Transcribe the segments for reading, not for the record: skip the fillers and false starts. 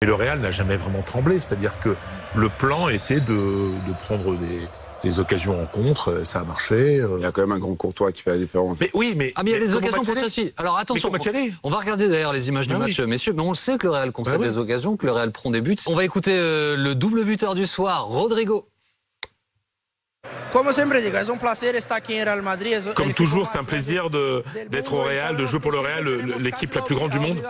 Et le Real n'a jamais vraiment tremblé, c'est-à-dire que le plan était de prendre des occasions en contre, ça a marché. Il y a quand même un grand Courtois qui fait la différence. Mais oui, mais... Ah, mais il y a des occasions pour Chelsea. Alors attention, on va regarder d'ailleurs les images du match, messieurs, mais on le sait que le Real concède des occasions, que le Real prend des buts. On va écouter le double buteur du soir, Rodrigo. Comme toujours, c'est un plaisir d'être au Real, de jouer pour le Real, l'équipe la plus grande du monde.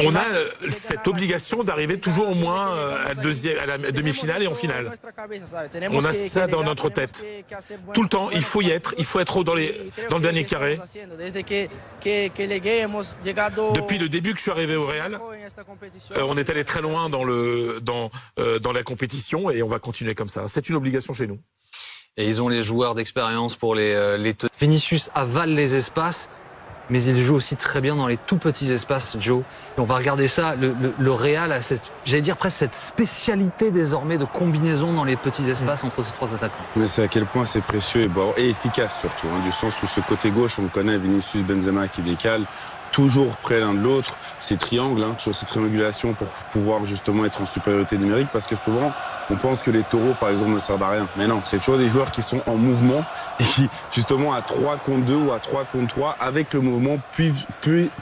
On a cette obligation d'arriver toujours au moins à la demi-finale et en finale. On a ça dans notre tête. Tout le temps, il faut y être, il faut être dans le dernier carré. Depuis le début que je suis arrivé au Real, on est allé très loin dans la compétition et on va continuer comme ça. C'est une obligation chez nous. Et ils ont les joueurs d'expérience pour les Vinicius avale les espaces, mais il joue aussi très bien dans les tout petits espaces, Joe. Et on va regarder ça. Le Real a j'allais dire presque cette spécialité désormais de combinaison dans les petits espaces entre ces trois attaquants. Mais c'est à quel point c'est précieux et efficace surtout, du sens où ce côté gauche, on connaît Vinicius, Benzema qui décale, toujours près l'un de l'autre, ces triangles, toujours cette triangulation pour pouvoir justement être en supériorité numérique, parce que souvent on pense que les taureaux par exemple ne servent à rien, mais non, c'est toujours des joueurs qui sont en mouvement et qui justement à 3 contre 2 ou à 3 contre 3 avec le mouvement puis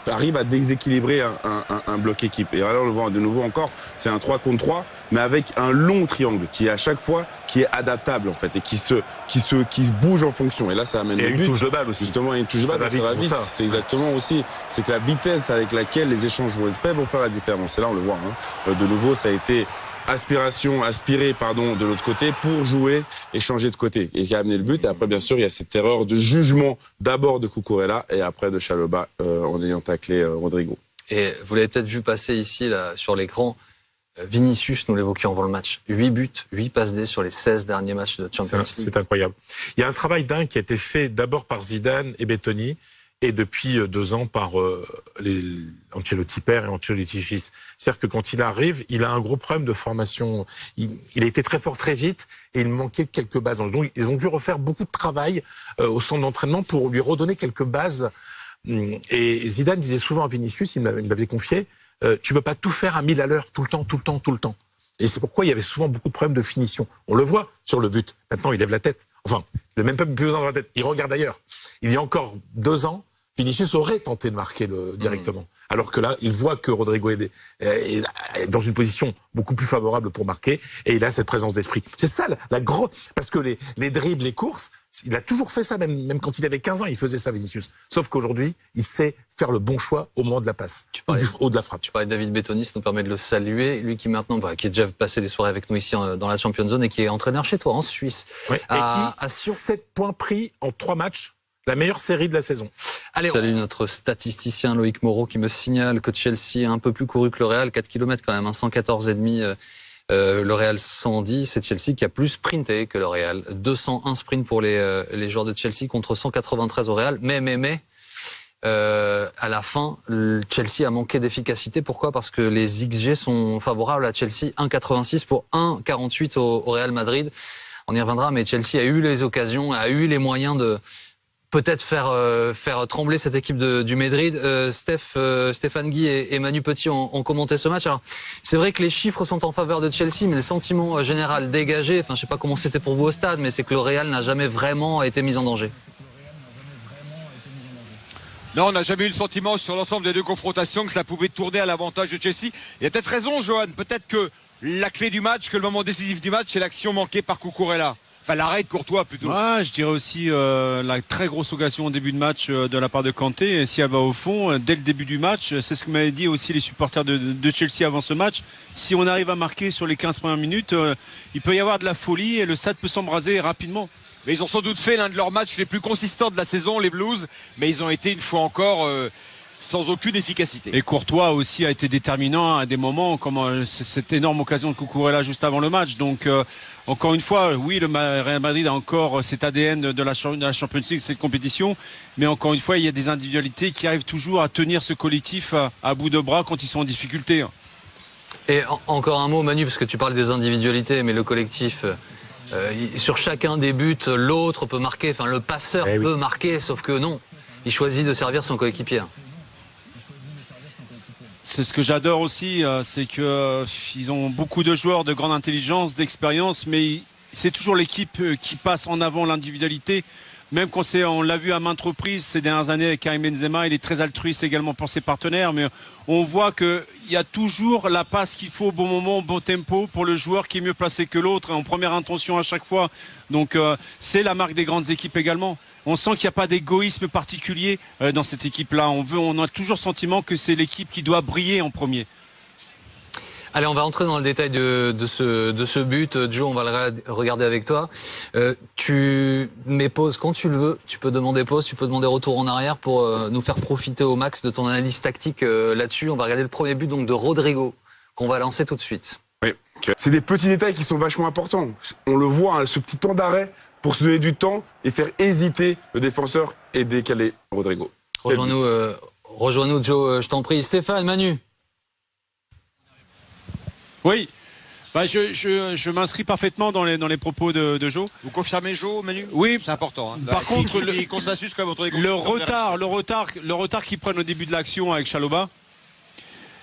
arrivent à déséquilibrer un bloc équipe. Et là on le voit de nouveau encore, c'est un 3 contre 3 mais avec un long triangle qui à chaque fois qui est adaptable en fait et qui se bouge en fonction. Et là ça amène et le but. Une touche de balle aussi. Justement, une touche de balle, ça va vite. C'est exactement aussi, c'est que la vitesse avec laquelle les échanges vont être faits vont faire la différence. Et là on le voit. De nouveau, ça a été aspiré de l'autre côté pour jouer et changer de côté et qui a amené le but. Et après, bien sûr, il y a cette erreur de jugement d'abord de Cucurella et après de Chalobah en ayant taclé Rodrigo. Et vous l'avez peut-être vu passer ici là sur l'écran. Vinicius, nous l'évoquions avant le match, 8 buts, 8 passes D sur les 16 derniers matchs de Champions League. C'est incroyable. Il y a un travail dingue qui a été fait d'abord par Zidane et Bettoni et depuis 2 ans par Ancelotti père et Ancelotti fils. C'est-à-dire que quand il arrive, il a un gros problème de formation. Il a été très fort très vite et il manquait quelques bases. Donc, ils ont dû refaire beaucoup de travail au centre d'entraînement pour lui redonner quelques bases. Et Zidane disait souvent à Vinicius, il m'avait confié, tu peux pas tout faire à 1000 à l'heure, tout le temps. Et c'est pourquoi il y avait souvent beaucoup de problèmes de finition. On le voit sur le but. Maintenant, il lève la tête. Enfin, il n'a même pas plus besoin de la tête. Il regarde ailleurs. Il y a encore 2 ans, Vinicius aurait tenté de marquer directement. Alors que là, il voit que Rodrigo est dans une position beaucoup plus favorable pour marquer et il a cette présence d'esprit. C'est ça la grosse... Parce que les dribbles, les courses, il a toujours fait ça, même quand il avait 15 ans, il faisait ça, Vinicius. Sauf qu'aujourd'hui, il sait faire le bon choix au moment de la passe, ou de la frappe. Tu parlais de David Bettoni, ça nous permet de le saluer. Lui qui maintenant, qui est déjà passé des soirées avec nous ici dans la Champions Zone et qui est entraîneur chez toi en Suisse. Oui, et qui 7 points pris en 3 matchs. La meilleure série de la saison. Allez, salut notre statisticien Loïc Moreau qui me signale que Chelsea a un peu plus couru que le Real, 4 km quand même, 114,5. Le Real 110, c'est Chelsea qui a plus sprinté que le Real. 201 sprints pour les joueurs de Chelsea contre 193 au Real. Mais à la fin, Chelsea a manqué d'efficacité. Pourquoi? Parce que les XG sont favorables à Chelsea, 1,86 pour 1,48 au Real Madrid. On y reviendra, mais Chelsea a eu les occasions, a eu les moyens de peut-être faire trembler cette équipe du Madrid. Stéphane Guy et Manu Petit ont commenté ce match. Alors, c'est vrai que les chiffres sont en faveur de Chelsea, mais le sentiment général dégagé, enfin, je sais pas comment c'était pour vous au stade, mais c'est que le Real n'a jamais vraiment été mis en danger. Non, on n'a jamais eu le sentiment sur l'ensemble des 2 confrontations que ça pouvait tourner à l'avantage de Chelsea. Il y a peut-être raison, Johan. Peut-être que la clé du match, que le moment décisif du match, c'est l'action manquée par Cucurella. Enfin, l'arrêt de Courtois plutôt. Ouais, je dirais aussi la très grosse occasion au début de match de la part de Kanté. Et si elle va au fond, dès le début du match, c'est ce que m'avaient dit aussi les supporters de Chelsea avant ce match. Si on arrive à marquer sur les 15 premières minutes, il peut y avoir de la folie et le stade peut s'embraser rapidement. Mais ils ont sans doute fait l'un de leurs matchs les plus consistants de la saison, les Blues. Mais ils ont été une fois encore sans aucune efficacité. Et Courtois aussi a été déterminant à des moments, comme cette énorme occasion de Cucurella juste avant le match. Donc encore une fois, oui, le Real Madrid a encore cet ADN de la Champions League, cette compétition, mais encore une fois, il y a des individualités qui arrivent toujours à tenir ce collectif à bout de bras quand ils sont en difficulté. Et encore un mot, Manu, parce que tu parles des individualités, mais le collectif, sur chacun des buts, l'autre peut marquer, enfin le passeur peut marquer, sauf que non, il choisit de servir son coéquipier. C'est ce que j'adore aussi, c'est que ils ont beaucoup de joueurs de grande intelligence, d'expérience, mais c'est toujours l'équipe qui passe en avant l'individualité. Même quand on l'a vu à maintes reprises ces dernières années avec Karim Benzema, il est très altruiste également pour ses partenaires, mais on voit qu'il y a toujours la passe qu'il faut au bon moment, au bon tempo pour le joueur qui est mieux placé que l'autre, en première intention à chaque fois. Donc c'est la marque des grandes équipes également. On sent qu'il n'y a pas d'égoïsme particulier dans cette équipe-là. On a toujours le sentiment que c'est l'équipe qui doit briller en premier. Allez, on va entrer dans le détail de ce but. Joe, on va le regarder avec toi. Tu mets pause quand tu le veux. Tu peux demander pause, tu peux demander retour en arrière pour nous faire profiter au max de ton analyse tactique là-dessus. On va regarder le premier but donc de Rodrigo qu'on va lancer tout de suite. Oui, okay. C'est des petits détails qui sont vachement importants. On le voit, hein, ce petit temps d'arrêt pour se donner du temps et faire hésiter le défenseur et décaler Rodrigo. Rejoins-nous, Joe, je t'en prie. Stéphane, Manu. Oui, je m'inscris parfaitement dans les propos de Joe. Vous confirmez Joe, Manu? Oui, c'est important. Hein. Par contre, le consensus quand même entre les le retard qu'ils prennent au début de l'action avec Chalobah.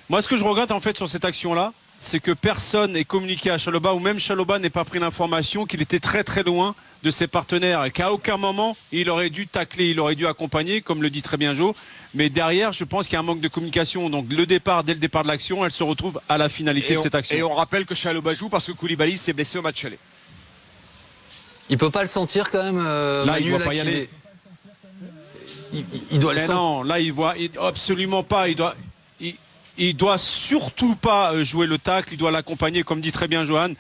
Moi, ce que je regrette en fait sur cette action-là, c'est que personne n'ait communiqué à Chalobah, ou même Chalobah n'ait pas pris l'information qu'il était très très loin de ses partenaires et qu'à aucun moment il aurait dû tacler, il aurait dû accompagner, comme le dit très bien Joe. Mais derrière, je pense qu'il y a un manque de communication. Donc dès le départ de l'action, elle se retrouve à la finalité de cette action. Et on rappelle que Chalobah joue parce que Koulibaly s'est blessé au match aller. Il peut pas le sentir quand même, là, Manu, il doit pas y aller. Il doit le sentir. Non, là il voit absolument pas. Il doit surtout pas jouer le tacle. Il doit l'accompagner, comme dit très bien Johan.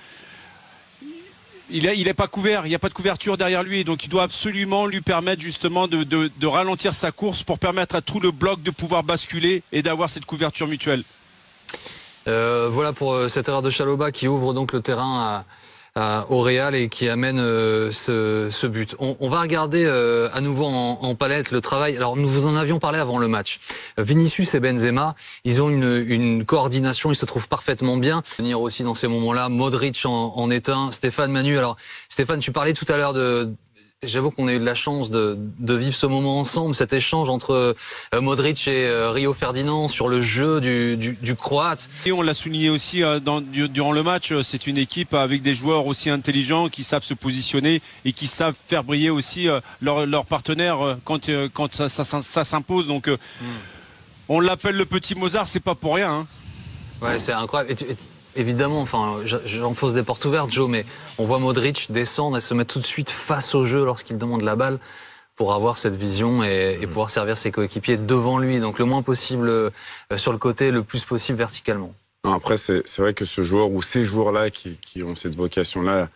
Il est pas couvert, il n'y a pas de couverture derrière lui, donc il doit absolument lui permettre justement de ralentir sa course pour permettre à tout le bloc de pouvoir basculer et d'avoir cette couverture mutuelle. Voilà pour cette erreur de Chalobah qui ouvre donc le terrain au Real et qui amène ce but. On va regarder à nouveau en palette le travail. Alors nous vous en avions parlé avant le match. Vinicius et Benzema, ils ont une coordination, ils se trouvent parfaitement bien. Venir aussi dans ces moments-là, Modric en est un. Stéphane, Manu. Alors Stéphane, tu parlais tout à l'heure J'avoue qu'on a eu de la chance de vivre ce moment ensemble, cet échange entre Modric et Rio Ferdinand sur le jeu du Croate. Et on l'a souligné aussi durant le match, c'est une équipe avec des joueurs aussi intelligents qui savent se positionner et qui savent faire briller aussi leurs partenaires quand ça s'impose. Donc on l'appelle le petit Mozart, c'est pas pour rien. Hein. Ouais, c'est incroyable. Évidemment, enfin, j'enfonce des portes ouvertes, Joe, mais on voit Modric descendre et se mettre tout de suite face au jeu lorsqu'il demande la balle pour avoir cette vision et pouvoir servir ses coéquipiers devant lui. Donc le moins possible sur le côté, le plus possible verticalement. Non, après, c'est vrai que ce joueur ou ces joueurs-là qui ont cette vocation-là,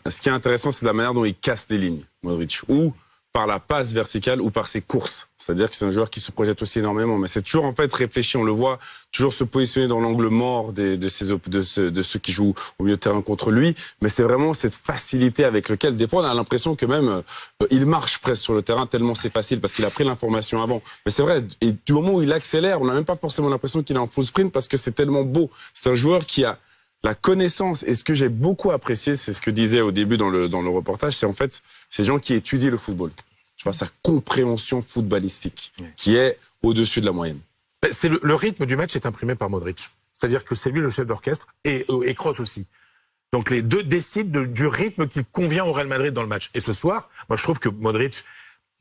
ce qui est intéressant, c'est la manière dont il casse les lignes, Modric. Ou par la passe verticale ou par ses courses. C'est-à-dire que c'est un joueur qui se projette aussi énormément. Mais c'est toujours en fait réfléchi, on le voit, toujours se positionner dans l'angle mort de ceux qui jouent au milieu de terrain contre lui. Mais c'est vraiment cette facilité avec laquelle, des fois, on a l'impression que même il marche presque sur le terrain tellement c'est facile parce qu'il a pris l'information avant. Mais c'est vrai, et du moment où il accélère, on n'a même pas forcément l'impression qu'il est en full sprint parce que c'est tellement beau. C'est un joueur qui a la connaissance, et ce que j'ai beaucoup apprécié, c'est ce que disait au début dans le reportage, c'est en fait ces gens qui étudient le football. Tu vois, sa compréhension footballistique, qui est au-dessus de la moyenne. C'est le rythme du match est imprimé par Modric. C'est-à-dire que c'est lui le chef d'orchestre, et Kroos aussi. Donc les deux décident du rythme qui convient au Real Madrid dans le match. Et ce soir, moi je trouve que Modric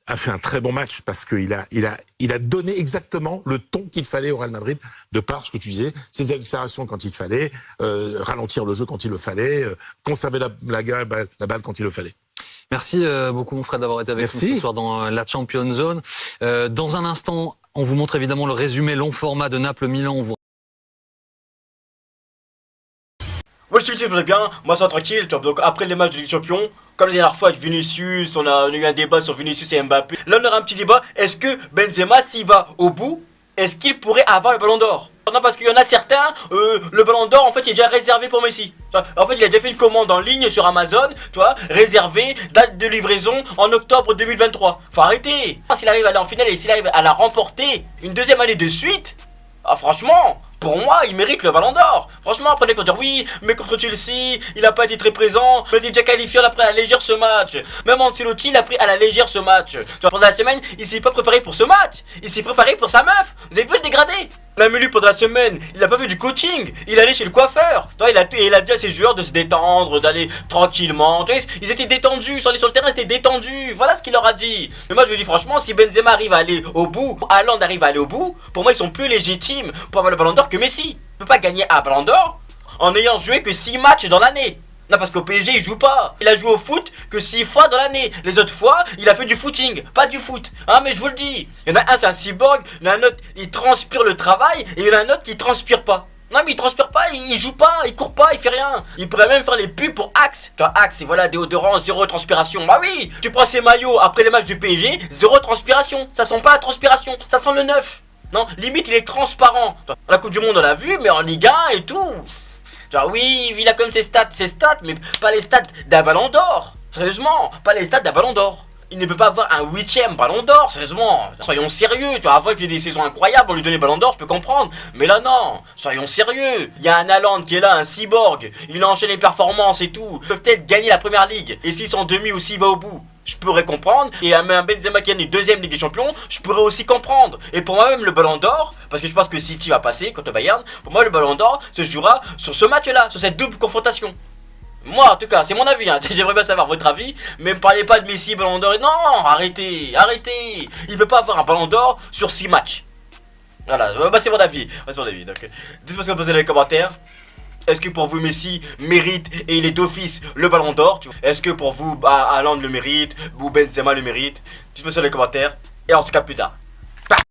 a fait un très bon match parce qu'il a donné exactement le ton qu'il fallait au Real Madrid, de par ce que tu disais, ses accélérations quand il fallait, ralentir le jeu quand il le fallait, conserver la balle quand il le fallait. Merci beaucoup mon frère d'avoir été avec nous ce soir dans la Champions Zone. Dans un instant, on vous montre évidemment le résumé long format de Naples-Milan. Moi je te dis très bien, moi ça tranquille, donc après les matchs de Ligue des Champions, comme la dernière fois avec Vinicius, on a eu un débat sur Vinicius et Mbappé. Là on aura un petit débat, est-ce que Benzema s'il va au bout, est-ce qu'il pourrait avoir le ballon d'or? Non, parce qu'il y en a certains, le ballon d'or en fait il est déjà réservé pour Messi. En fait il a déjà fait une commande en ligne sur Amazon, tu vois, réservé, date de livraison en octobre 2023. Faut arrêter. S'il arrive à aller en finale et s'il arrive à la remporter une deuxième année de suite, franchement, pour moi, il mérite le ballon d'or. Franchement, après, il faut dire oui, mais contre Chelsea, il n'a pas été très présent. Il est déjà qualifié, on a pris à la légère ce match. Même Ancelotti, il a pris à la légère ce match. Pendant la semaine, il s'est pas préparé pour ce match. Il s'est préparé pour sa meuf. Vous avez vu le dégradé? Même lui, pendant la semaine, il a pas fait du coaching. Il allait chez le coiffeur. Tu vois, il a dit à ses joueurs de se détendre, d'aller tranquillement. Tu vois, ils étaient détendus. Sur le terrain, ils étaient détendus. Voilà ce qu'il leur a dit. Mais moi, je lui dis franchement, si Benzema arrive à aller au bout, Haaland arrive à aller au bout, pour moi, ils sont plus légitimes pour avoir le ballon d'or que Messi. Il peut pas gagner un ballon d'or en n'ayant joué que 6 matchs dans l'année. Non, parce qu'au PSG, il joue pas. Il a joué au foot que 6 fois dans l'année. Les autres fois, il a fait du footing, pas du foot. Hein, mais je vous le dis. Il y en a un, c'est un cyborg. Il y en a un autre, il transpire le travail. Et il y en a un autre qui transpire pas. Non, mais il transpire pas, il joue pas, il court pas, il fait rien. Il pourrait même faire les pubs pour Axe. Axe, et voilà, déodorant, 0 transpiration. Bah oui, tu prends ces maillots après les matchs du PSG, 0 transpiration. Ça sent pas la transpiration, ça sent le neuf. Non, limite, il est transparent. La Coupe du Monde, on l'a vu, mais en Ligue 1 et tout. Genre oui, il a comme ses stats, mais pas les stats d'un ballon d'or. Sérieusement, pas les stats d'un ballon d'or. Il ne peut pas avoir un 8ème ballon d'or, sérieusement. Soyons sérieux, tu vois, avant il fait des saisons incroyables, on lui donnait ballon d'or, je peux comprendre. Mais là non, soyons sérieux. Il y a un Haaland qui est là, un cyborg. Il enchaîne les performances et tout. Il peut peut-être gagner la première ligue. Et s'ils sont en demi ou s'il va au bout, je pourrais comprendre. Et un Benzema qui gagne une 2ème Ligue des Champions, je pourrais aussi comprendre. Et pour moi même le ballon d'or, parce que je pense que City va passer contre Bayern, pour moi le ballon d'or se jouera sur ce match-là, sur cette double confrontation. Moi en tout cas, c'est mon avis, hein. J'aimerais bien savoir votre avis, mais me parlez pas de Messi, ballon d'or. Non, arrêtez. Il peut pas avoir un ballon d'or sur 6 matchs. Voilà, bah, c'est mon avis. Donc, dites-moi ce que vous pensez dans les commentaires. Est-ce que pour vous Messi mérite et il est d'office le ballon d'or? Est-ce que pour vous Haaland le mérite ou Benzema le mérite? Dites-moi ça dans les commentaires et on se capte plus tard.